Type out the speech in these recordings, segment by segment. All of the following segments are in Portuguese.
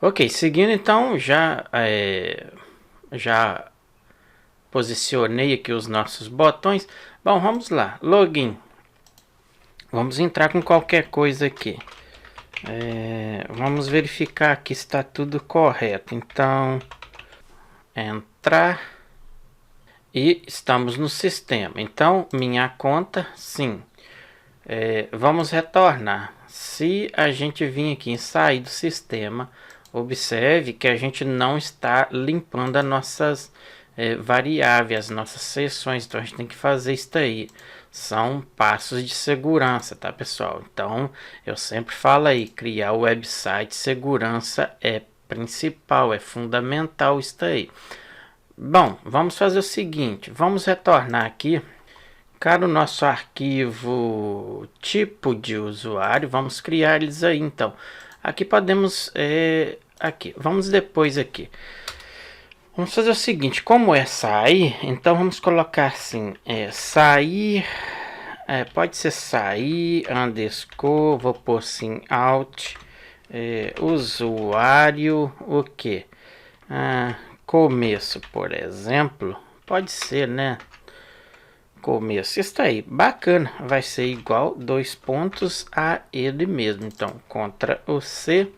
Ok, seguindo então, já posicionei aqui os nossos botões. Bom, vamos lá, login. Vamos entrar com qualquer coisa aqui. Vamos verificar que está tudo correto. Então, entrar e estamos no sistema. Então, minha conta, sim. Vamos retornar. Se a gente vir aqui em sair do sistema, observe que a gente não está limpando as nossas variáveis, as nossas seções. Então a gente tem que fazer isso aí. São passos de segurança, tá, pessoal? Então eu sempre falo aí, criar o website, segurança é principal, é fundamental isso aí. Bom, vamos fazer o seguinte, vamos retornar aqui. Cara, o nosso arquivo tipo de usuário, vamos criar eles aí então. Aqui podemos, aqui, vamos depois aqui. Vamos fazer o seguinte, como é sair, então vamos colocar assim, sair, pode ser sair, underscore, vou pôr assim, alt, usuário, o que? Começo, por exemplo, pode ser, né? Começo, está aí, bacana, vai ser igual dois pontos a ele mesmo. Então, Ctrl o C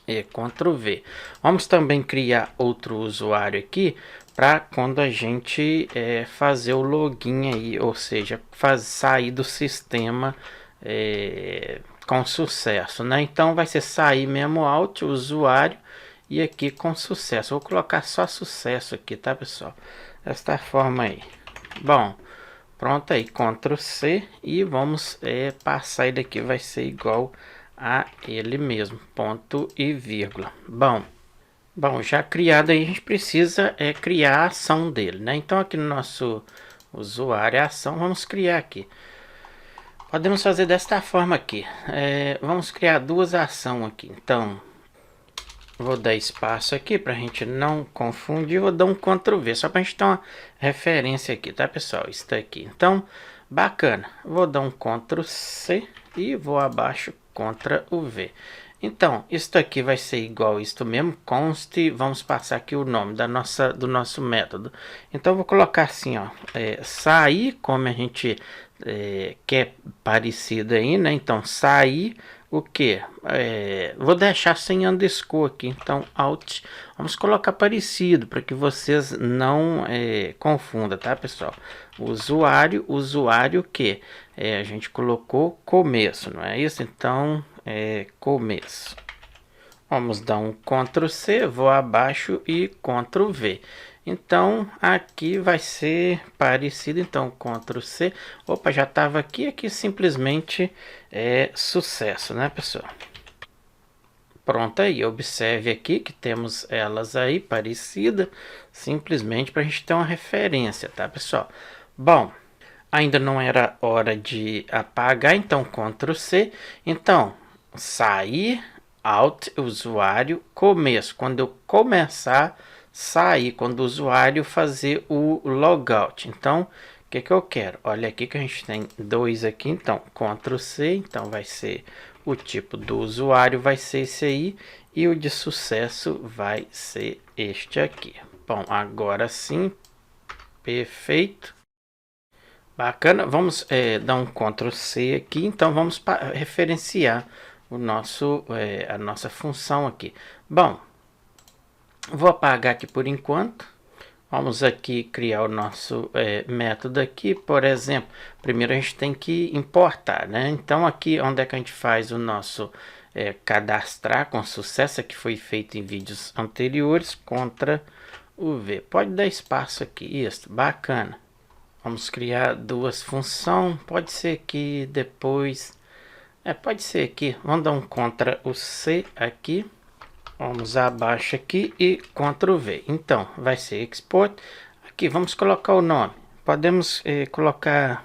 e Ctrl V. Vamos também criar outro usuário aqui para quando a gente fazer o login aí, ou seja, sair do sistema com sucesso, né? Então vai ser sair mesmo alt usuário e aqui com sucesso. Vou colocar só sucesso aqui, tá, pessoal? Desta forma aí. Bom, pronto aí, Ctrl C e vamos passar ele aqui, vai ser igual a ele mesmo, ponto e vírgula. Bom, já criado aí, a gente precisa criar a ação dele, né? Então aqui no nosso usuário, a ação, vamos criar aqui. Podemos fazer desta forma aqui, vamos criar duas ações aqui, então vou dar espaço aqui para a gente não confundir. Vou dar um Ctrl V, só para a gente ter uma referência aqui, tá, pessoal? Isso aqui. Então, bacana. Vou dar um Ctrl C e vou abaixo Ctrl V. Então, isso aqui vai ser igual a isto mesmo, const, vamos passar aqui o nome do nosso método. Então, vou colocar assim, ó, sair, como a gente quer parecido aí, né? Então, sair o que? Vou deixar sem underscore aqui, então alt, vamos colocar parecido para que vocês não confundam, tá, pessoal? Usuário que a gente colocou começo, não é isso? Então começo. Vamos dar um Ctrl C, vou abaixo e Ctrl V. Então aqui vai ser parecido, então Ctrl C, opa, já estava aqui simplesmente sucesso, né, pessoal? Pronto aí, observe aqui que temos elas aí parecidas, simplesmente para a gente ter uma referência, tá, pessoal? Bom, ainda não era hora de apagar, então Ctrl C, então sair, alt, usuário, começo, quando eu começar sair, quando o usuário fazer o logout. Então, o que eu quero? Olha aqui que a gente tem dois aqui, então Ctrl C, então vai ser o tipo do usuário, vai ser esse aí, e o de sucesso vai ser este aqui. Bom, agora sim, perfeito. Bacana, vamos dar um Ctrl C aqui, então vamos referenciar o nosso, a nossa função aqui. Bom, vou apagar aqui por enquanto. Vamos aqui criar o nosso método aqui, por exemplo. Primeiro a gente tem que importar, né? Então aqui onde é que a gente faz o nosso cadastrar com sucesso, que foi feito em vídeos anteriores, Ctrl o V. Pode dar espaço aqui, isso, bacana. Vamos criar duas funções, pode ser que depois, pode ser aqui, vamos dar um Ctrl o C aqui. Vamos abaixo aqui e Ctrl V. Então, vai ser export. Aqui, vamos colocar o nome. Podemos colocar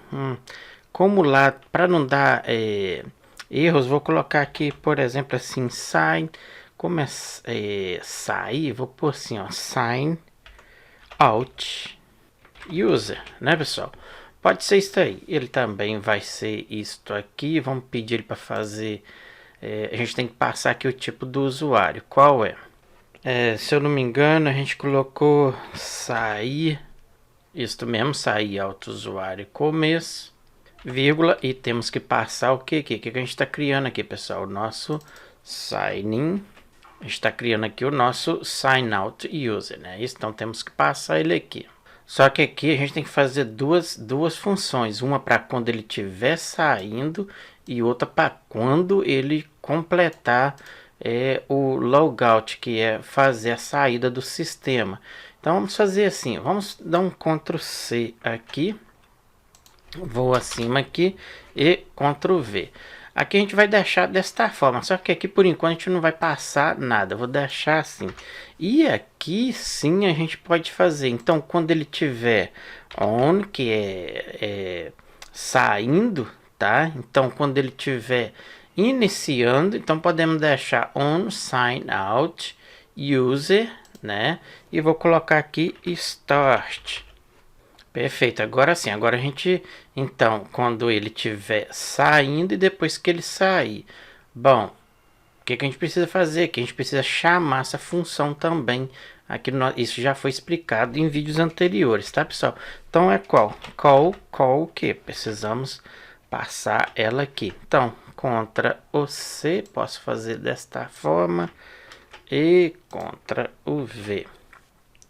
como lá, para não dar erros, vou colocar aqui, por exemplo, assim, sign. Como sair, vou pôr assim, ó, sign out user, né, pessoal? Pode ser isso aí. Ele também vai ser isto aqui. Vamos pedir ele para fazer a gente tem que passar aqui o tipo do usuário. Qual é? Se eu não me engano, a gente colocou sair, isto mesmo, sair auto usuário começo, vírgula, e temos que passar o que aqui? O que a gente está criando aqui, pessoal? O nosso sign in. A gente está criando aqui o nosso sign out user, né? Então temos que passar ele aqui. Só que aqui a gente tem que fazer duas funções, uma para quando ele estiver saindo e outra para quando ele completar o logout, que é fazer a saída do sistema. Então vamos fazer assim, vamos dar um Ctrl C aqui, vou acima aqui e Ctrl V. Aqui a gente vai deixar desta forma, só que aqui por enquanto a gente não vai passar nada, eu vou deixar assim. E aqui sim a gente pode fazer, então quando ele tiver on, que é saindo, tá? Então quando ele tiver iniciando, então podemos deixar on sign out user, né? E vou colocar aqui start. Perfeito, agora sim, agora a gente, então, quando ele estiver saindo e depois que ele sair, bom, o que a gente precisa fazer aqui? A gente precisa chamar essa função também, aqui isso já foi explicado em vídeos anteriores, tá pessoal? Então é call o que? Precisamos passar ela aqui, então, contra o C, posso fazer desta forma, e contra o V,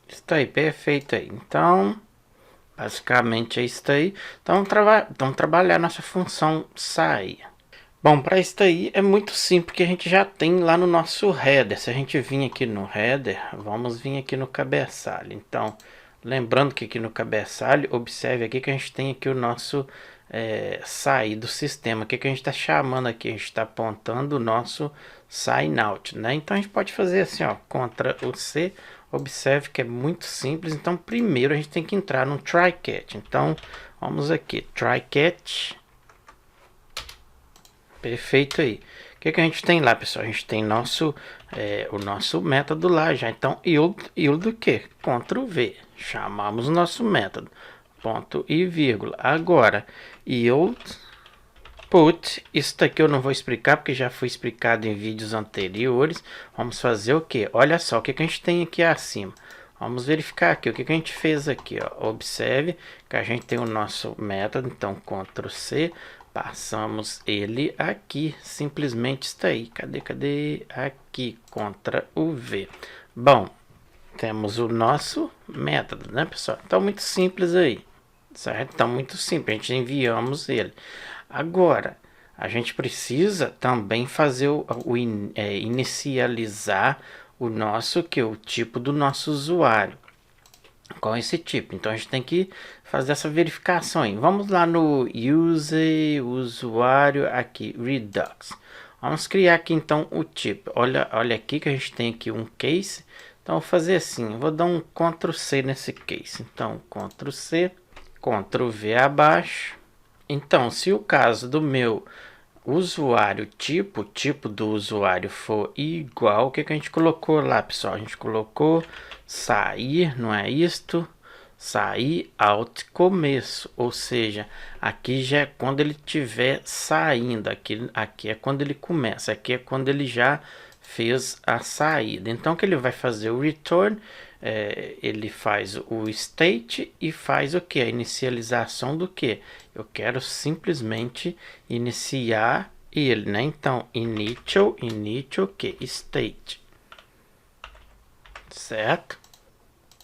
está aí, perfeito aí, então... Basicamente é isso aí. Então vamos trabalhar nossa função sair. Bom, para isso aí é muito simples, que a gente já tem lá no nosso header. Se a gente vir aqui no header, vamos vir aqui no cabeçalho. Então, lembrando que aqui no cabeçalho, observe aqui que a gente tem aqui o nosso sair do sistema. O que a gente está chamando aqui? A gente está apontando o nosso sign out, né? Então a gente pode fazer assim, ó, contra o C. Observe que é muito simples. Então primeiro a gente tem que entrar no try catch. Então vamos aqui, try catch. Perfeito aí. O que a gente tem lá, pessoal? A gente tem o nosso método lá já. Então yield o que? Ctrl V. Chamamos o nosso método. Ponto e vírgula. Agora yield put. Isso daqui eu não vou explicar porque já foi explicado em vídeos anteriores. Vamos fazer o que? Olha só o que a gente tem aqui acima. Vamos verificar aqui o que a gente fez aqui, ó. Observe que a gente tem o nosso método. Então Ctrl C, passamos ele aqui, simplesmente está aí. Cadê? Aqui, contra o V. Bom, temos o nosso método, né, pessoal? Então muito simples aí, certo? Então muito simples, a gente enviamos ele. Agora, a gente precisa também fazer inicializar o nosso, o tipo do nosso usuário. Qual é esse tipo? Então a gente tem que fazer essa verificação aí. Vamos lá no usuário aqui, Redux. Vamos criar aqui então o tipo. Olha aqui que a gente tem aqui um case. Então vou fazer assim, vou dar um Ctrl C nesse case. Então Ctrl C, Ctrl V abaixo. Então, se o caso do meu usuário tipo do usuário for igual, o que a gente colocou lá, pessoal? A gente colocou sair, não é isto? Sair out começo, ou seja, aqui já é quando ele estiver saindo, aqui é quando ele começa, aqui é quando ele já fez a saída. Então, o que ele vai fazer? O return, ele faz o state e faz o que? A inicialização do que? Eu quero simplesmente iniciar ele, né? Então, initial que? State. Certo?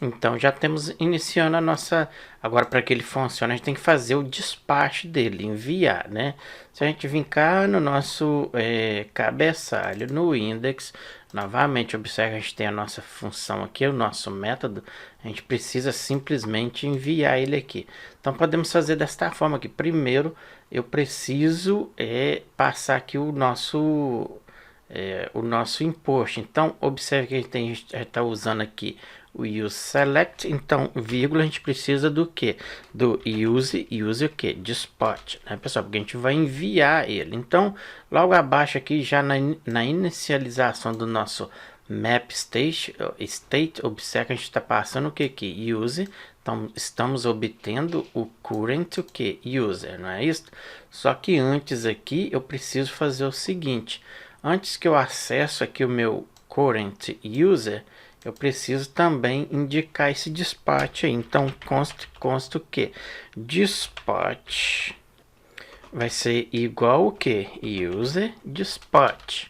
Então, já temos iniciando a nossa... Agora, para que ele funcione, a gente tem que fazer o despacho dele, enviar, né? Se a gente vir cá no nosso cabeçalho, no index, novamente, observe que a gente tem a nossa função aqui, o nosso método, a gente precisa simplesmente enviar ele aqui. Então, podemos fazer desta forma aqui. Primeiro, eu preciso passar aqui o nosso import. Então, observe que a gente está usando aqui o use select, então vírgula, a gente precisa do que? Do use o que? De spot, né, pessoal? Porque a gente vai enviar ele. Então, logo abaixo aqui, já na inicialização do nosso map state, observe que a gente está passando o que aqui? Use. Então, estamos obtendo o current o que? User, não é isso? Só que antes aqui, eu preciso fazer o seguinte. antes que eu acesso aqui o meu current user, eu preciso também indicar esse dispatch aí. Então, consta o que? Dispatch vai ser igual o que? User dispatch.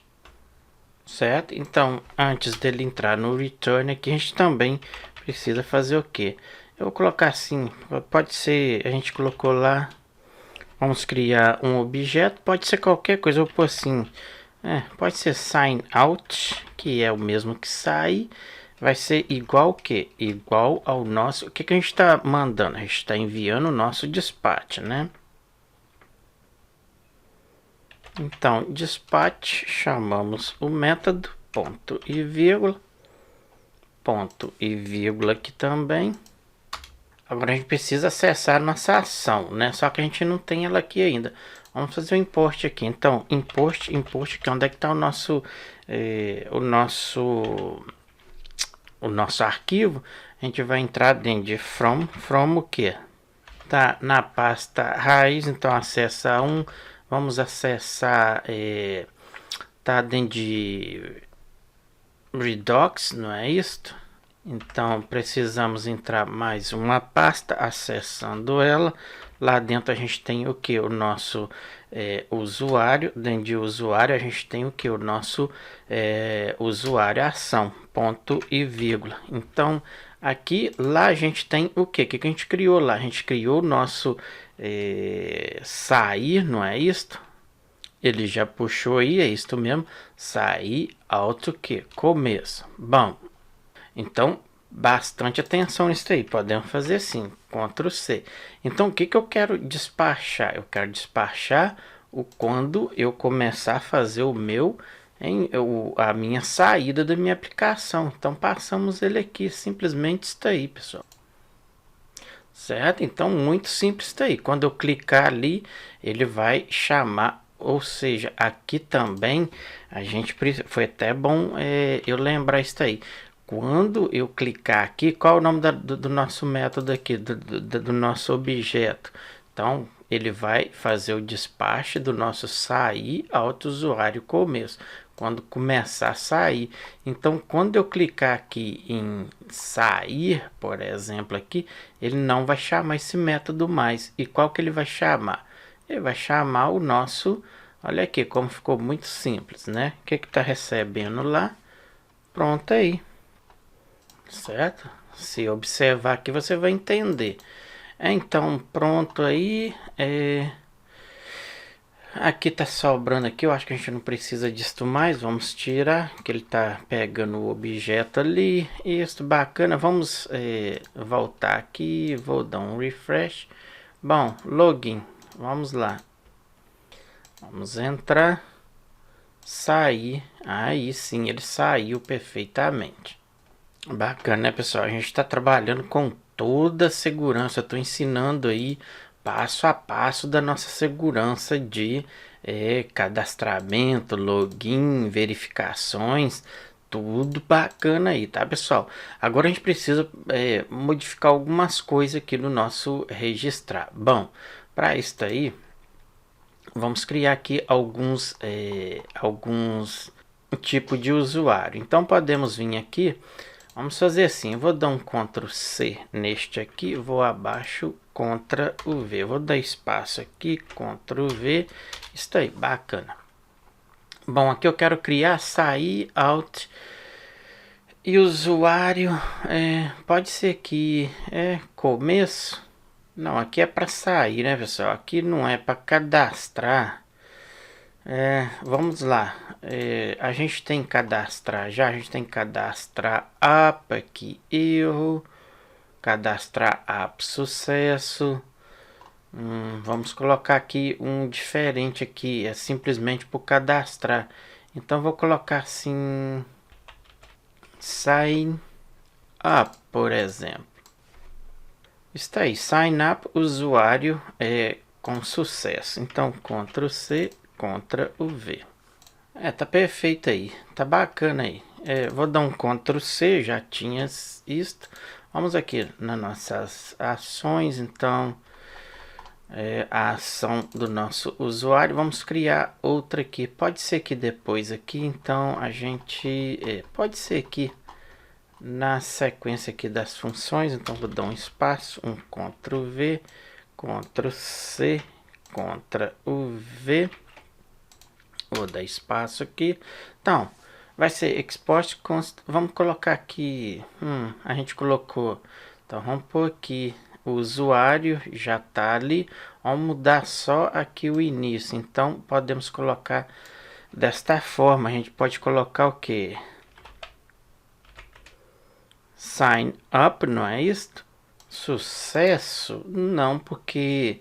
Certo? Então, antes dele entrar no return aqui, a gente também precisa fazer o que? Eu vou colocar assim, pode ser, a gente colocou lá, vamos criar um objeto, pode ser qualquer coisa, eu vou pôr assim, pode ser sign out, que é o mesmo que sai, vai ser igual o que? Igual ao nosso, o que a gente está mandando? A gente está enviando o nosso dispatch, né? Então, dispatch, chamamos o método, ponto e vírgula aqui também. Agora a gente precisa acessar a nossa ação, né? Só que a gente não tem ela aqui ainda. Vamos fazer o import aqui. Então, import aqui, onde é que está o nosso, o nosso arquivo? A gente vai entrar dentro de from o que? Tá na pasta raiz, então acessa vamos acessar, tá dentro de Redux, não é isto? Então precisamos entrar mais uma pasta, acessando ela. Lá dentro a gente tem o que? O nosso usuário. Dentro de usuário a gente tem o que? O nosso usuário ação, ponto e vírgula. Então aqui, lá a gente tem o que? O que a gente criou lá? A gente criou o nosso sair, não é isto? Ele já puxou aí, é isto mesmo. Sair, auto que? Começo. Bom, então bastante atenção nisso aí. Podemos fazer assim, Ctrl C. Então o que eu quero despachar? Eu quero despachar quando eu começar a fazer o meu, a minha saída da minha aplicação. Então passamos ele aqui, simplesmente está aí, pessoal. Certo? Então muito simples está aí. Quando eu clicar ali, ele vai chamar. Ou seja, aqui também a gente foi até bom eu lembrar isso aí. Quando eu clicar aqui, qual é o nome do nosso método aqui, do nosso objeto? Então, ele vai fazer o despacho do nosso sair auto usuário começo. Quando começar a sair. Então, quando eu clicar aqui em sair, por exemplo, aqui, ele não vai chamar esse método mais. E qual que ele vai chamar? Ele vai chamar o nosso, olha aqui como ficou muito simples, né? O que está recebendo lá? Pronto aí. Certo? Se observar aqui você vai entender. Então pronto aí. Aqui tá sobrando aqui, eu acho que a gente não precisa disso mais. Vamos tirar, que ele tá pegando o objeto ali. Isso, bacana. Vamos voltar aqui, vou dar um refresh. Bom, login. Vamos lá. Vamos entrar, sair. Aí sim, ele saiu perfeitamente. Bacana, né, pessoal? A gente está trabalhando com toda a segurança. Estou ensinando aí passo a passo da nossa segurança de cadastramento, login, verificações. Tudo bacana aí, tá, pessoal? Agora a gente precisa modificar algumas coisas aqui no nosso registrar. Bom, para isso aí, vamos criar aqui alguns tipos de usuário. Então podemos vir aqui, vamos fazer assim, eu vou dar um Ctrl C neste aqui, vou abaixo, Ctrl V, vou dar espaço aqui, Ctrl V, isso aí, bacana. Bom, aqui eu quero criar sair, out e usuário, pode ser que começo. Não, aqui é para sair, né, pessoal? Aqui não é para cadastrar. Vamos lá. A gente tem que cadastrar já. A gente tem que cadastrar app aqui, erro. Cadastrar app, sucesso. Vamos colocar aqui um diferente aqui. É simplesmente por cadastrar. Então vou colocar assim, sign up, por exemplo. Está aí, sign up, usuário com sucesso. Então, Ctrl C, Ctrl V. Tá perfeito aí, tá bacana aí. Vou dar um Ctrl C, já tinha isto. Vamos aqui nas nossas ações, então a ação do nosso usuário. Vamos criar outra aqui. Pode ser que depois aqui, então a gente pode ser aqui na sequência aqui das funções. Então vou dar um espaço, um Ctrl V, Ctrl C, Ctrl V. Vou dar espaço aqui. Então vai ser export const. Vamos colocar aqui. A gente colocou. Então vamos pôr aqui. O usuário já está ali. Vamos mudar só aqui o início. Então podemos colocar desta forma. A gente pode colocar o que? Sign up, não é isso? Sucesso? Não, porque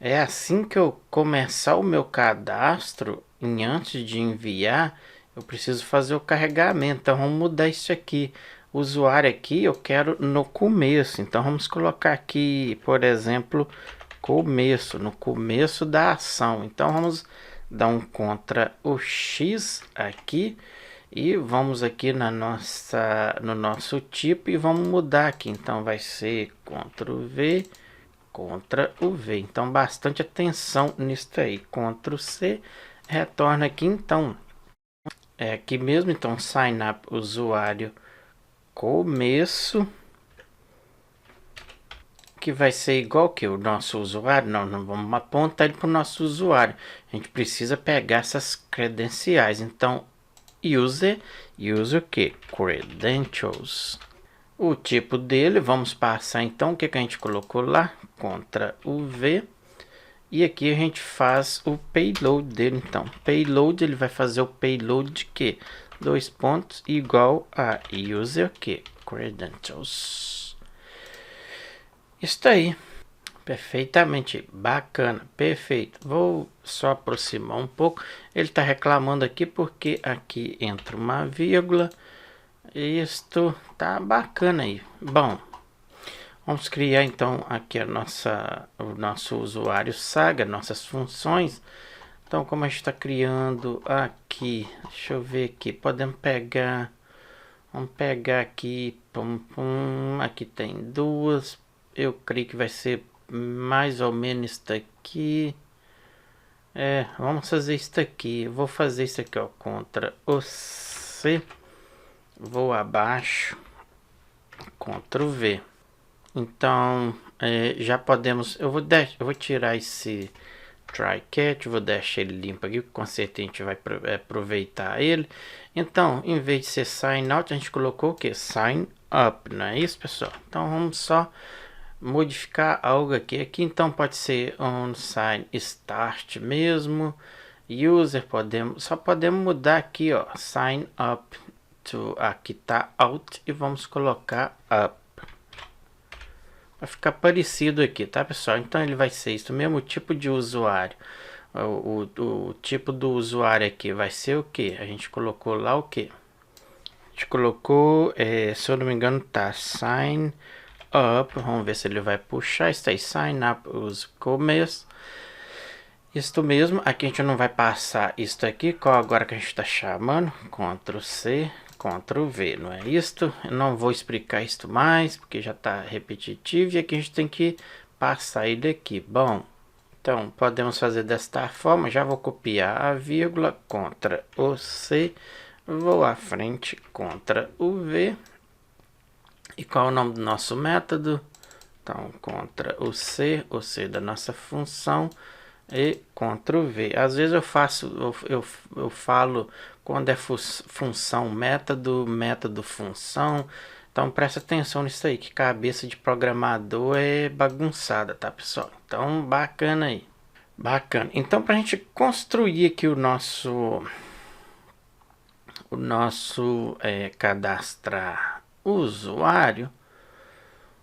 é assim que eu começar o meu cadastro, antes de enviar, eu preciso fazer o carregamento. Então vamos mudar isso aqui. O usuário aqui eu quero no começo. Então vamos colocar aqui, por exemplo, começo, no começo da ação. Então vamos dar um Ctrl o X aqui e vamos aqui no nosso tipo e vamos mudar aqui. Então vai ser Ctrl V, Ctrl o V. Então bastante atenção nisso aí. Ctrl C, retorna aqui. Então é aqui mesmo. Então sign up usuário começo, que vai ser igual que o nosso usuário. Não vamos apontar ele para o nosso usuário. A gente precisa pegar essas credenciais. Então user o que? Credentials. O tipo dele, vamos passar então o que a gente colocou lá, Ctrl o V, e aqui a gente faz o payload dele. Então payload, ele vai fazer o payload de que? Dois pontos igual a user que? Credentials. Isso aí, perfeitamente bacana, perfeito. Vou só aproximar um pouco. Ele está reclamando aqui porque aqui entra uma vírgula. Isto tá bacana aí. Bom, vamos criar então aqui o nosso usuário Saga, nossas funções. Então, como a gente está criando aqui, deixa eu ver aqui, podemos pegar, vamos pegar aqui, aqui tem duas, eu creio que vai ser mais ou menos isso aqui. Vamos fazer isso aqui, vou fazer isso aqui, ó, Ctrl o C, vou abaixo, Ctrl V. Então, já podemos, eu vou tirar esse try catch, vou deixar ele limpo aqui, com certeza a gente vai aproveitar ele. Então, em vez de ser sign out, a gente colocou o que? Sign up, não é isso, pessoal? Então vamos só modificar algo aqui. Então pode ser on sign start mesmo. User, só podemos mudar aqui, ó, sign up to, aqui tá out, e vamos colocar up. Vai ficar parecido aqui, tá, pessoal? Então ele vai ser isso, o mesmo tipo de usuário. O tipo do usuário aqui vai ser o que? A gente colocou lá o que? A gente colocou, se eu não me engano, tá sign up. Vamos ver se ele vai puxar. Está aí, sign up, os começo. Isto mesmo, aqui a gente não vai passar isto aqui, qual agora que a gente está chamando? Ctrl C, Ctrl V, não é isto? Eu não vou explicar isto mais, porque já está repetitivo, e aqui a gente tem que passar ele aqui. Bom, então podemos fazer desta forma, já vou copiar a vírgula, Ctrl o C, vou à frente, Ctrl o V, e qual é o nome do nosso método? Então, Ctrl o C da nossa função, e Ctrl V. Às vezes eu falo quando é função método, método função. Então presta atenção nisso aí, que cabeça de programador é bagunçada, tá, pessoal? Então bacana aí, bacana. Então para a gente construir aqui o nosso cadastrar usuário,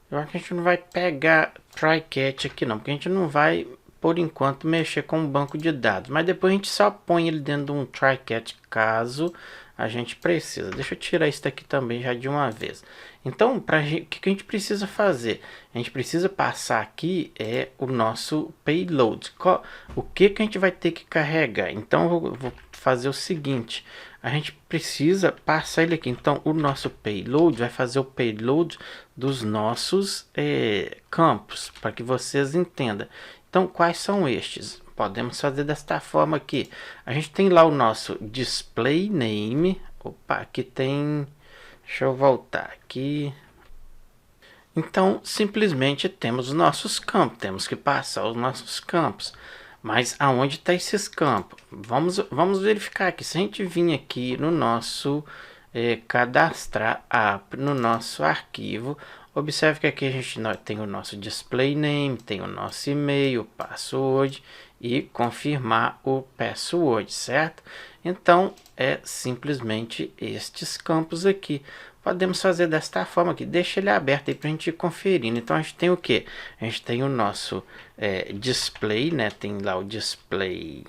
eu acho que a gente não vai pegar try catch aqui não, porque a gente não vai por enquanto mexer com o banco de dados, mas depois a gente só põe ele dentro de um try catch caso a gente precisa. Deixa eu tirar isso daqui também já de uma vez. Então, o que a gente precisa fazer? A gente precisa passar aqui o nosso payload. O que a gente vai ter que carregar? Então, eu vou fazer o seguinte. A gente precisa passar ele aqui. Então, o nosso payload vai fazer o payload dos nossos campos, para que vocês entendam. Então, quais são estes? Podemos fazer desta forma aqui. A gente tem lá o nosso display name. Opa, aqui tem... Deixa eu voltar aqui. Então, simplesmente temos os nossos campos. Temos que passar os nossos campos. Mas aonde está esses campos? Vamos verificar aqui. Se a gente vir aqui no nosso cadastrar app, no nosso arquivo, observe que aqui a gente tem o nosso display name, tem o nosso e-mail, password e confirmar o password, certo? Então, é simplesmente estes campos aqui. Podemos fazer desta forma aqui, deixa ele aberto aí para a gente ir conferindo. Então, a gente tem o que? A gente tem o nosso display, né? Tem lá o display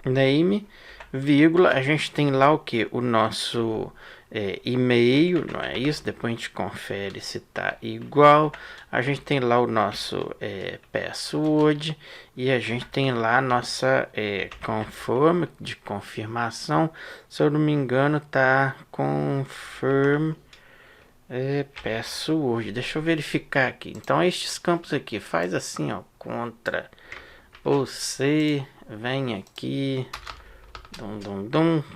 name, vírgula, a gente tem lá o que? O nosso e-mail, não é isso? Depois a gente confere se tá igual. A gente tem lá o nosso password e a gente tem lá a nossa confirm, de confirmação. Se eu não me engano, tá confirm password. Deixa eu verificar aqui. Então, estes campos aqui, faz assim, ó, contra você, vem aqui,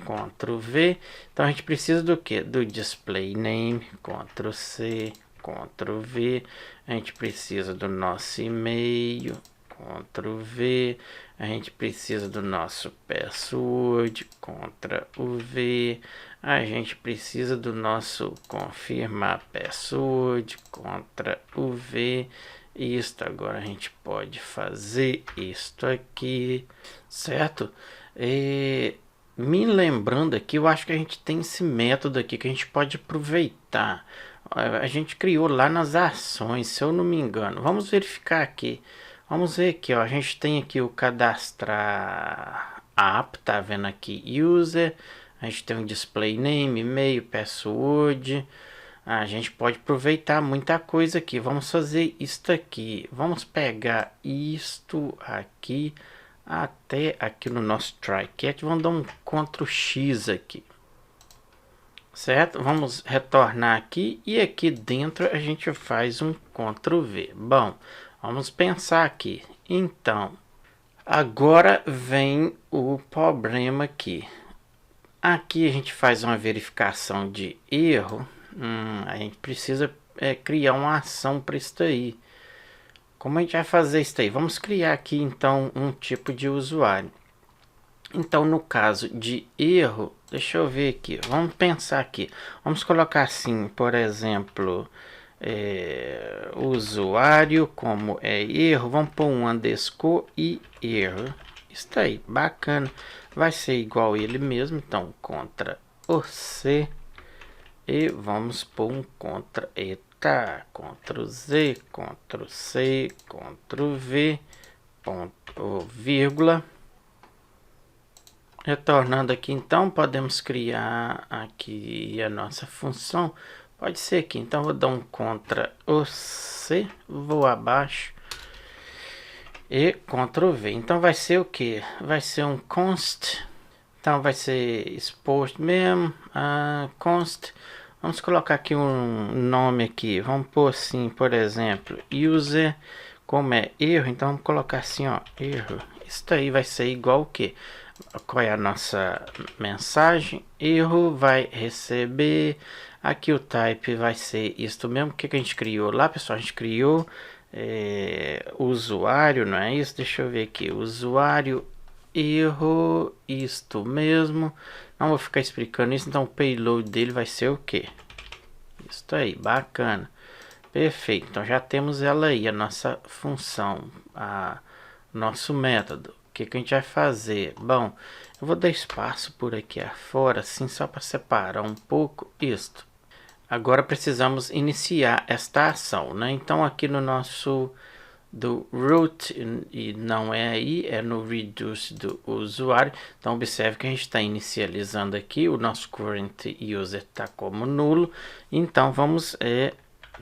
Ctrl V. Então a gente precisa do que? Do display name, Ctrl C, Ctrl V. A gente precisa do nosso e-mail, Ctrl V. A gente precisa do nosso password, Ctrl V. A gente precisa do nosso confirmar password, Ctrl V. Isto agora a gente pode fazer isto aqui, certo? Me lembrando aqui, eu acho que a gente tem esse método aqui que a gente pode aproveitar. A gente criou lá nas ações, se eu não me engano. Vamos verificar aqui. Vamos ver aqui, ó. A gente tem aqui o cadastrar app, tá vendo aqui? User. A gente tem um display name, e-mail, password. A gente pode aproveitar muita coisa aqui. Vamos fazer isto aqui. Vamos pegar isto aqui até aqui no nosso try catch. Vamos dar um Ctrl X aqui, certo? Vamos retornar aqui e aqui dentro a gente faz um Ctrl V. Bom, vamos pensar aqui. Então, agora vem o problema aqui. Aqui a gente faz uma verificação de erro. A gente precisa criar uma ação para isso aí. Como a gente vai fazer isso aí? Vamos criar aqui então um tipo de usuário. Então, no caso de erro, deixa eu ver aqui. Vamos pensar aqui. Vamos colocar assim, por exemplo, usuário como erro. Vamos pôr um underscore e erro. Isso aí, bacana. Vai ser igual ele mesmo. Então, Ctrl C. E vamos pôr um contra Ctrl Z, Ctrl C, Ctrl V, ponto, vírgula. Retornando aqui, então, podemos criar aqui a nossa função. Pode ser aqui, então vou dar um Ctrl C, vou abaixo e Ctrl V. Então vai ser o que? Vai ser um const. Então vai ser exposto mesmo, const. Vamos colocar aqui um nome aqui. Vamos pôr assim, por exemplo, user, como é erro, então vamos colocar assim, ó, erro. Isso aí vai ser igual o que? Qual é a nossa mensagem? Erro vai receber. Aqui o type vai ser isto mesmo. O que a gente criou lá, pessoal? A gente criou usuário, não é isso? Deixa eu ver aqui, usuário erro, isto mesmo. Não vou ficar explicando isso, então o payload dele vai ser o que? Isso aí, bacana, perfeito. Então já temos ela aí, a nossa função, nosso método. O que a gente vai fazer? Bom, eu vou dar espaço por aqui afora, assim, só para separar um pouco isto. Agora precisamos iniciar esta ação, né? Então aqui no nosso do root, e não é aí, é no reduce do usuário. Então observe que a gente está inicializando aqui, o nosso current user está como nulo. Então vamos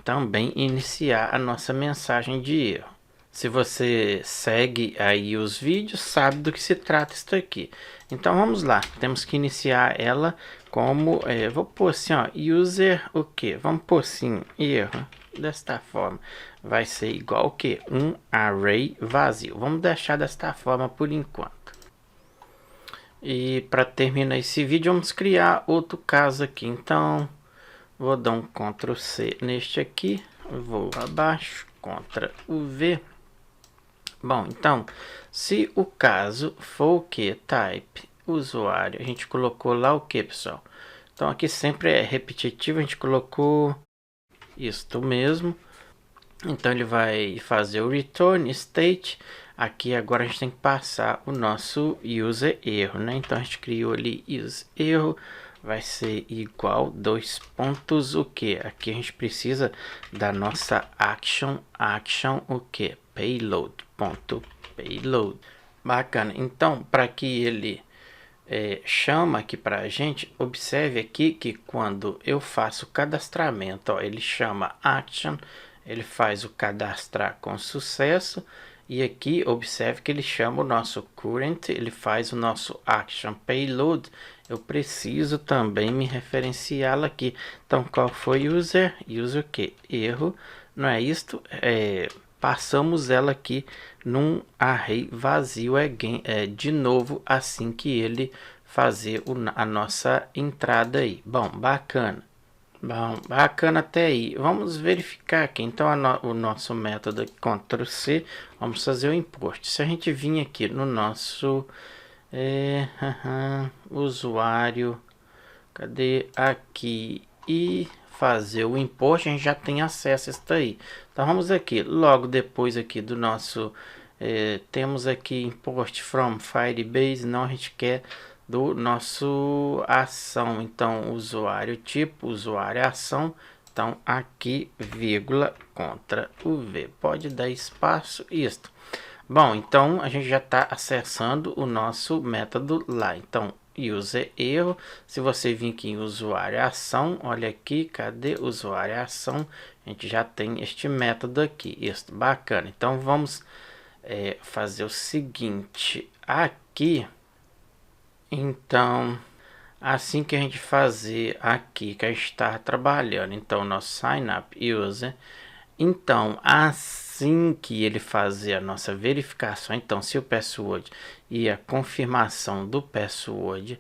também iniciar a nossa mensagem de erro. Se você segue aí os vídeos, sabe do que se trata isso aqui. Então vamos lá, temos que iniciar ela como, vou pôr assim, ó, user o que? Vamos pôr assim, erro. desta forma. Vai ser igual o que? Um array vazio. Vamos deixar desta forma por enquanto. E para terminar esse vídeo, vamos criar outro caso aqui. Então, vou dar um Ctrl C neste aqui. Vou abaixo, Ctrl V. Bom, então, se o caso for o que? Type usuário. A gente colocou lá o que, pessoal? Então, aqui sempre é repetitivo. A gente colocou isto mesmo. Então, ele vai fazer o return state. Aqui agora a gente tem que passar o nosso user erro, né? Então a gente criou ali user erro, vai ser igual dois pontos o que? Aqui a gente precisa da nossa action o que? Payload, ponto payload. Bacana. Então para que ele chama aqui para a gente, observe aqui que quando eu faço o cadastramento, ó, ele chama action, ele faz o cadastrar com sucesso. E aqui observe que ele chama o nosso current, ele faz o nosso action payload. Eu preciso também me referenciá-lo aqui. Então qual foi user? User que? Erro, não é isto? Passamos ela aqui num array vazio de novo assim que ele fazer a nossa entrada aí. Bom, bacana. Bom, bacana até aí. Vamos verificar aqui. Então, o nosso método Ctrl C, vamos fazer o import. Se a gente vir aqui no nosso usuário, cadê aqui, e fazer o import, a gente já tem acesso a isso aí. Então, vamos aqui, logo depois aqui do nosso, temos aqui import from Firebase, não, a gente quer do nosso ação, então usuário tipo, usuário ação, então aqui vírgula Ctrl V, pode dar espaço isto. Bom, então a gente já está acessando o nosso método lá, então user erro, se você vir aqui em usuário ação, olha aqui, cadê usuário ação, a gente já tem este método aqui, isso, bacana. Então vamos fazer o seguinte, aqui. Então, assim que a gente fazer aqui, que a gente está trabalhando, então, nosso sign up user, então, assim que ele fazer a nossa verificação, então, se o password e a confirmação do password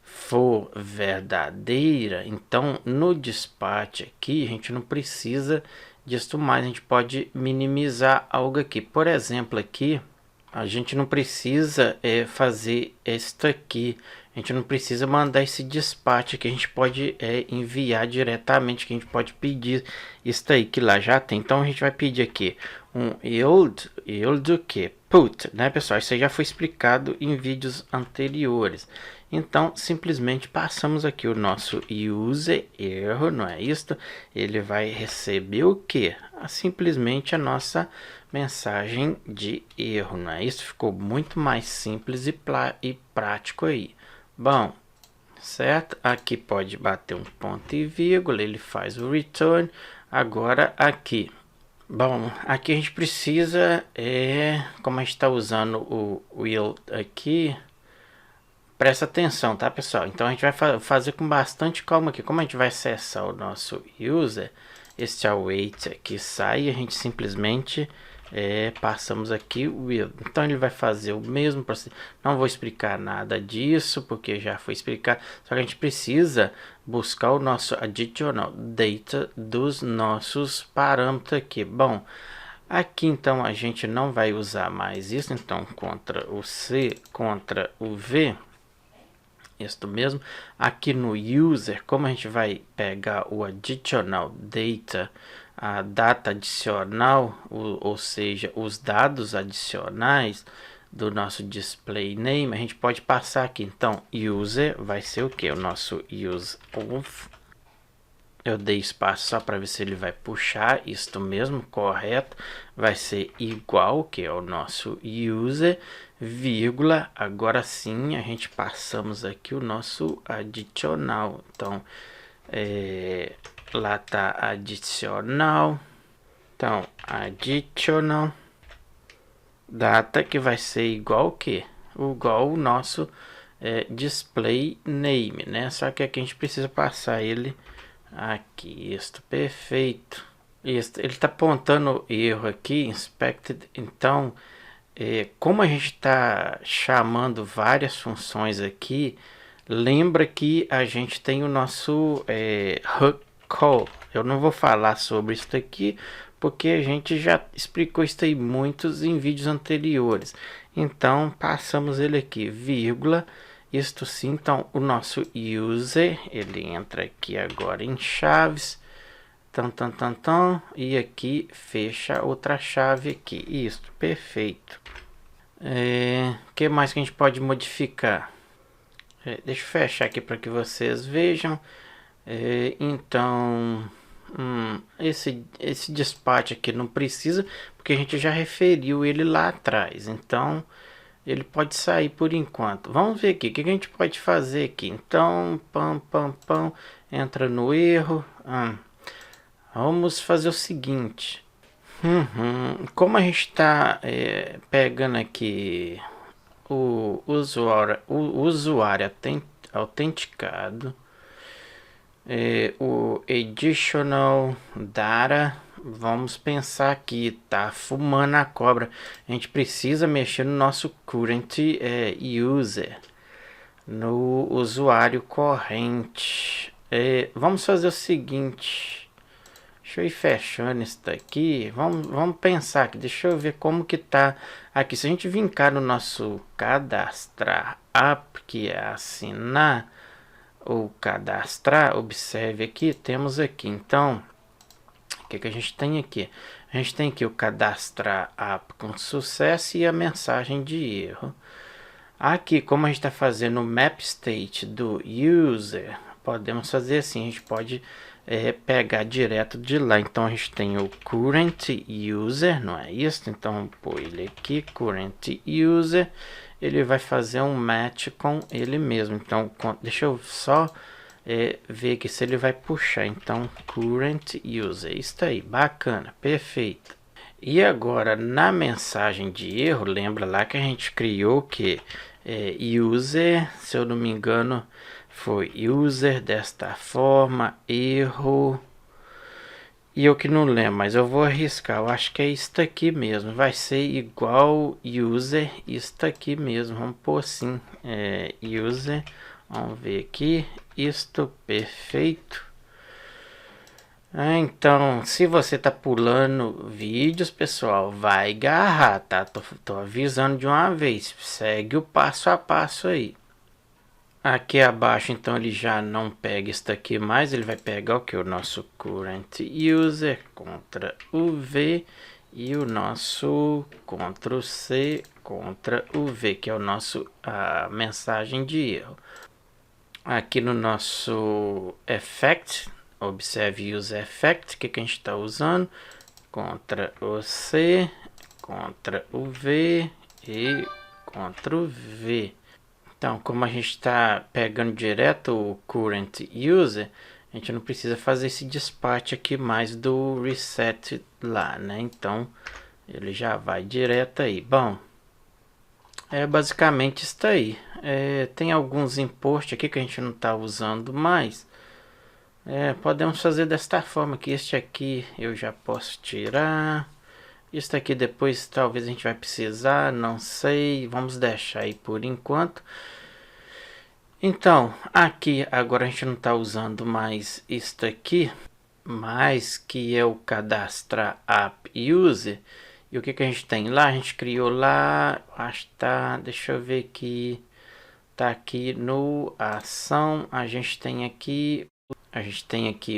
for verdadeira, então, no dispatch aqui, a gente não precisa disso mais, a gente pode minimizar algo aqui. Por exemplo, aqui, a gente não precisa fazer isto aqui, a gente não precisa mandar esse dispatch que a gente pode enviar diretamente, que a gente pode pedir isso aí que lá já tem. Então a gente vai pedir aqui um yield o que? Put, né, pessoal? Isso aí já foi explicado em vídeos anteriores. Então simplesmente passamos aqui o nosso user erro, não é isso? Ele vai receber o que? Simplesmente a nossa mensagem de erro, não é isso? Ficou muito mais simples e prático aí. Bom, certo? Aqui pode bater um ponto e vírgula, ele faz o return. Agora aqui, bom, aqui a gente precisa, como a gente está usando o will aqui, presta atenção, tá, pessoal? Então a gente vai fazer com bastante calma aqui. Como a gente vai acessar o nosso user, este await aqui sai, a gente simplesmente passamos aqui o will. Então ele vai fazer o mesmo processo. Não vou explicar nada disso porque já foi explicado. Só que a gente precisa buscar o nosso additional data dos nossos parâmetros aqui. Bom, aqui então a gente não vai usar mais isso. Então contra o C, contra o V. Isto mesmo. Aqui no user, como a gente vai pegar o additional data, a data adicional, ou seja, os dados adicionais do nosso display name, a gente pode passar aqui. Então, user vai ser o que? O nosso use of. Eu dei espaço só para ver se ele vai puxar, isto mesmo, correto. Vai ser igual que é o nosso user, vírgula. Agora sim, a gente passamos aqui o nosso adicional. Então, lá tá adicional. Então, adicional data que vai ser igual que? Igual o nosso display name, né? Só que aqui a gente precisa passar ele aqui, isso, perfeito. Isso, ele está apontando erro aqui, inspected. Então, como a gente está chamando várias funções aqui, lembra que a gente tem o nosso hook call. Eu não vou falar sobre isso aqui, porque a gente já explicou isso aí muitos em vídeos anteriores. Então, passamos ele aqui, vírgula. Isto sim, então o nosso user, ele entra aqui agora em chaves. E aqui fecha outra chave aqui. Isso, perfeito. Que mais que a gente pode modificar? Deixa eu fechar aqui para que vocês vejam. Então, esse despacho aqui não precisa, porque a gente já referiu ele lá atrás. Então, ele pode sair por enquanto. Vamos ver aqui, o que a gente pode fazer aqui. Então, entra no erro. Vamos fazer o seguinte. Como a gente está pegando aqui o usuário autenticado, o additional data, vamos pensar aqui, tá fumando a cobra. A gente precisa mexer no nosso current user, no usuário corrente. Vamos fazer o seguinte. Deixa eu ir fechando isso daqui. Vamos pensar aqui. Deixa eu ver como que tá aqui. Se a gente vincar no nosso cadastrar app, que é assinar ou cadastrar, observe aqui, temos aqui. Então, o que a gente tem aqui? A gente tem aqui o cadastrar app com sucesso e a mensagem de erro. Aqui, como a gente está fazendo o map state do user, podemos fazer assim, a gente pode pegar direto de lá. Então a gente tem o current user, não é isso? Então pôr ele aqui, current user, ele vai fazer um match com ele mesmo. Então deixa eu só ver aqui se ele vai puxar. Então current user, isso aí, bacana, perfeito. E agora na mensagem de erro, lembra lá que a gente criou que user, se eu não me engano, foi user desta forma, erro. E eu que não lembro, mas eu vou arriscar. Eu acho que é isso aqui mesmo. Vai ser igual user, isso aqui mesmo. Vamos pôr assim, user. Vamos ver aqui. Isto perfeito. Então, se você tá pulando vídeos, pessoal, vai agarrar, tá? Tô avisando de uma vez. Segue o passo a passo aí. Aqui abaixo, então, ele já não pega isso aqui mais. Ele vai pegar o que? O nosso current user, Ctrl o V, e o nosso Ctrl C, Ctrl o V, que é o nosso mensagem de erro. Aqui no nosso effect, observe use effect, que a gente está usando, Ctrl o C, Ctrl o V e Ctrl V. Então, como a gente está pegando direto o current user, a gente não precisa fazer esse despacho aqui mais do reset lá, né? Então, ele já vai direto aí. Bom, basicamente isso aí. Tem alguns imports aqui que a gente não está usando mais. Podemos fazer desta forma, que este aqui eu já posso tirar. Isso aqui depois talvez a gente vai precisar, não sei. Vamos deixar aí por enquanto. Então, aqui agora a gente não está usando mais isto aqui, mas que é o cadastrar app user. E o que a gente tem lá? A gente criou lá, acho que tá, deixa eu ver aqui, tá aqui no ação, a gente tem aqui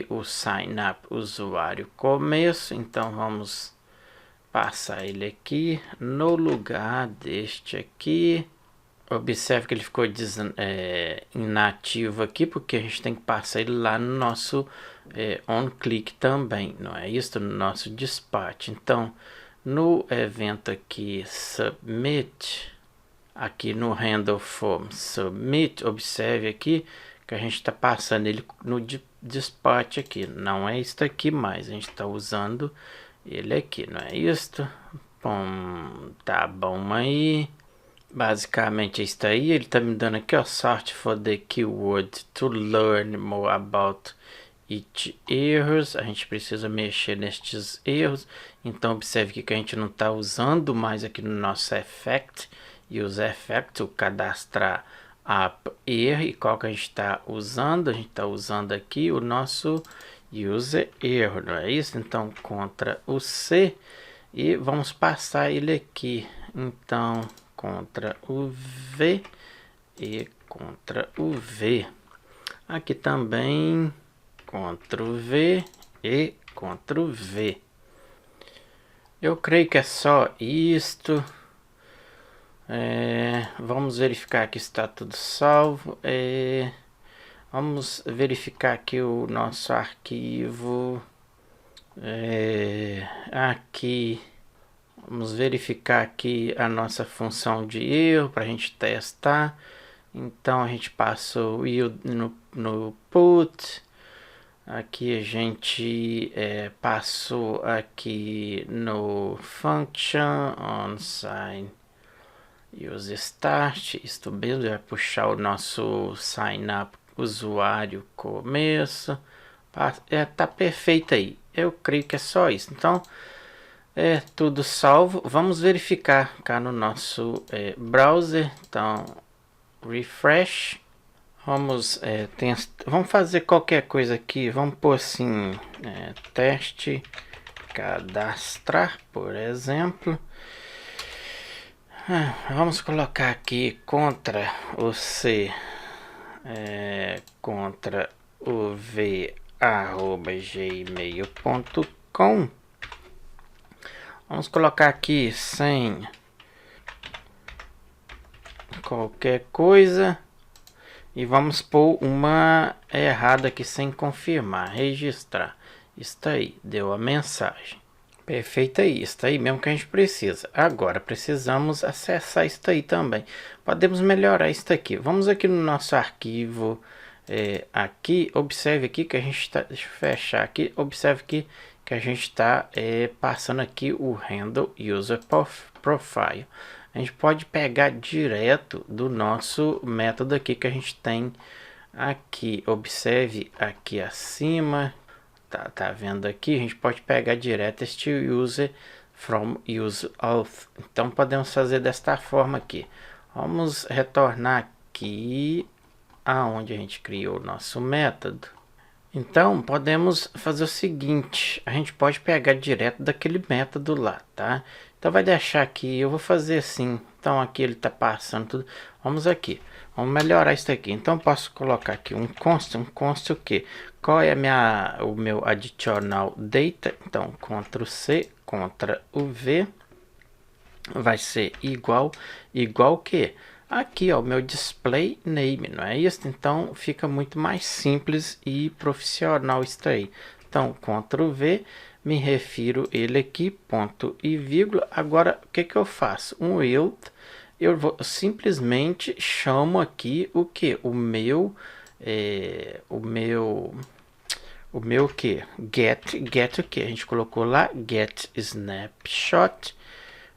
o sign up usuário começo. Então vamos passar ele aqui no lugar deste aqui. Observe que ele ficou inativo aqui, porque a gente tem que passar ele lá no nosso onClick também, não é isso? No nosso dispatch. Então, no evento aqui, submit, aqui no handle form submit, observe aqui que a gente está passando ele no dispatch aqui. Não é isso aqui mais, a gente está usando ele aqui, não é isso? Bom, tá bom aí. Basicamente é isso aí. Ele tá me dando aqui, ó, search for the keyword to learn more about it errors, a gente precisa mexer nestes erros. Então observe que a gente não está usando mais aqui no nosso effect, use effect, o cadastrar app erro. E qual que a gente está usando? A gente está usando aqui o nosso user erro, não é isso? Então contra o C e vamos passar ele aqui. Então contra o V e contra o V. Aqui também Ctrl V e Ctrl V. Eu creio que é só isto. Vamos verificar que está tudo salvo. Vamos verificar aqui o nosso arquivo. Aqui. Vamos verificar aqui a nossa função de erro para a gente testar. Então a gente passou no put. Aqui a gente passou aqui no function on sign use start. Isto mesmo, vai puxar o nosso sign up usuário começo. Tá perfeito aí. Eu creio que é só isso. Então é tudo salvo. Vamos verificar cá no nosso browser. Então refresh. Vamos fazer qualquer coisa aqui. Vamos pôr assim, teste cadastrar, por exemplo. Vamos colocar aqui contra o C, contra o V @gmail.com. Vamos colocar aqui sem qualquer coisa. E vamos pôr uma errada aqui sem confirmar, registrar. Está aí, deu a mensagem. Perfeito aí, está aí mesmo que a gente precisa. Agora precisamos acessar isso aí também. Podemos melhorar isso aqui. Vamos aqui no nosso arquivo, aqui, observe aqui que a gente está, deixa eu fechar aqui, observe aqui que a gente está passando aqui o handle user profile. A gente pode pegar direto do nosso método aqui que a gente tem aqui. Observe aqui acima, tá vendo aqui? A gente pode pegar direto este user from use auth. Então podemos fazer desta forma aqui. Vamos retornar aqui aonde a gente criou o nosso método. Então podemos fazer o seguinte, a gente pode pegar direto daquele método lá, tá? Então vai deixar aqui, eu vou fazer assim. Então aqui ele está passando tudo. Vamos aqui, vamos melhorar isso aqui. Então posso colocar aqui um const o quê? Qual é o meu additional data? Então Ctrl C, Ctrl V, vai ser igual o que? Aqui ó, o meu display name, não é isso? Então fica muito mais simples e profissional isso aí. Então Ctrl V, me refiro ele aqui, ponto e vírgula. Agora o que que eu faço? Um eu simplesmente chamo aqui o que? O meu que? Get o que? A gente colocou lá get snapshot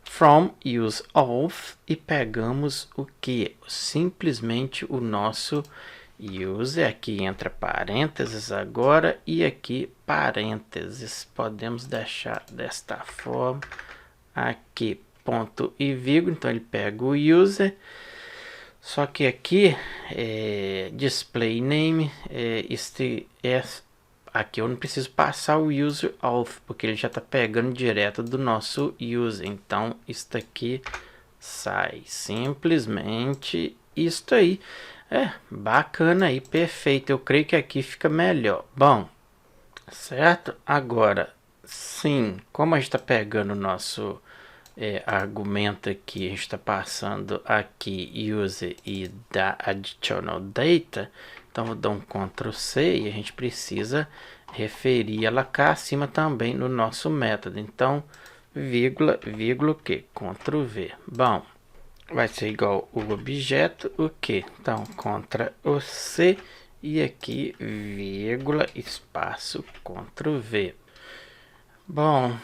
from use of e pegamos o que? Simplesmente o nosso user, aqui entra parênteses agora e aqui parênteses, podemos deixar desta forma aqui, ponto e vírgula. Então ele pega o user, só que aqui display name, aqui eu não preciso passar o user auth, porque ele já está pegando direto do nosso user. Então isto aqui sai simplesmente isto aí. Bacana aí, perfeito. Eu creio que aqui fica melhor. Bom, certo? Agora, sim, como a gente está pegando o nosso argumento aqui, a gente está passando aqui user e da additional data. Então vou dar um Ctrl C e a gente precisa referir ela cá acima também no nosso método. Então, vírgula o que? Ctrl V. Bom, vai ser igual o objeto, o que? Então, Ctrl C e aqui, vírgula, espaço, Ctrl V. Bom,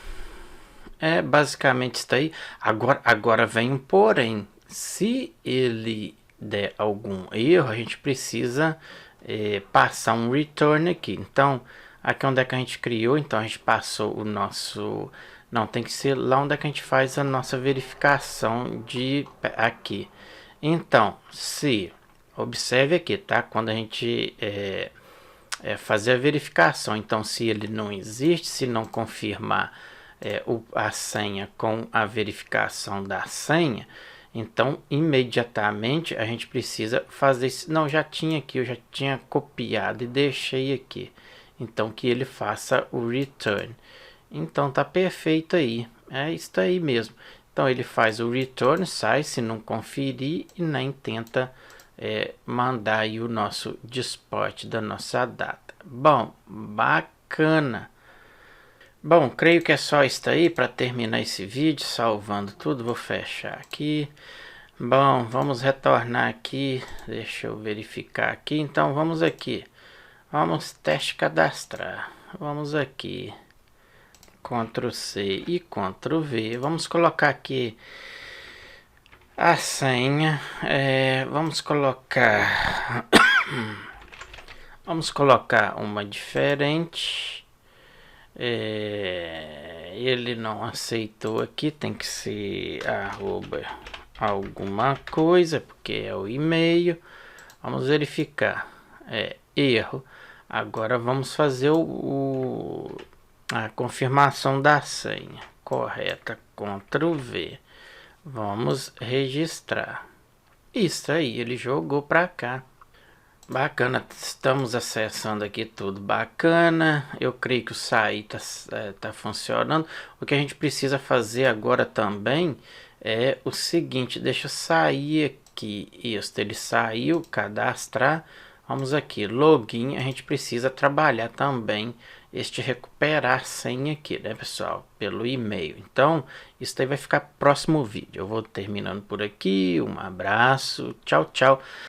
basicamente isso aí. Agora vem um porém. Se ele der algum erro, a gente precisa passar um return aqui. Então, aqui onde é que a gente criou, então a gente passou o nosso... Não, tem que ser lá onde é que a gente faz a nossa verificação de aqui. Então, se... Observe aqui, tá? Quando a gente fazer a verificação, então se ele não existe, se não confirmar a senha com a verificação da senha, então imediatamente a gente precisa fazer isso. Não, já tinha aqui, eu já tinha copiado e deixei aqui. Então que ele faça o return. Então tá perfeito aí, é isso aí mesmo. Então ele faz o return, sai se não conferir e nem tenta mandar aí o nosso dispatch da nossa data. Bom, bacana. Bom, creio que é só isso aí para terminar esse vídeo, salvando tudo. Vou fechar aqui. Bom, vamos retornar aqui. Deixa eu verificar aqui. Então vamos aqui. Vamos teste cadastrar. Vamos aqui. Ctrl C e Ctrl V. Vamos colocar aqui a senha. Vamos colocar uma diferente. Ele não aceitou aqui, tem que ser arroba alguma coisa, porque é o e-mail. Vamos verificar. Erro. Agora vamos fazer a confirmação da senha correta. Ctrl V. Vamos registrar. Isso aí, ele jogou para cá. Bacana, estamos acessando aqui tudo bacana. Eu creio que o sair tá funcionando. O que a gente precisa fazer agora também é o seguinte, deixa eu sair aqui. Isso, ele saiu, cadastrar. Vamos aqui, login. A gente precisa trabalhar também este recuperar senha aqui, né, pessoal? Pelo e-mail. Então, isso aí vai ficar próximo vídeo. Eu vou terminando por aqui. Um abraço. Tchau, tchau.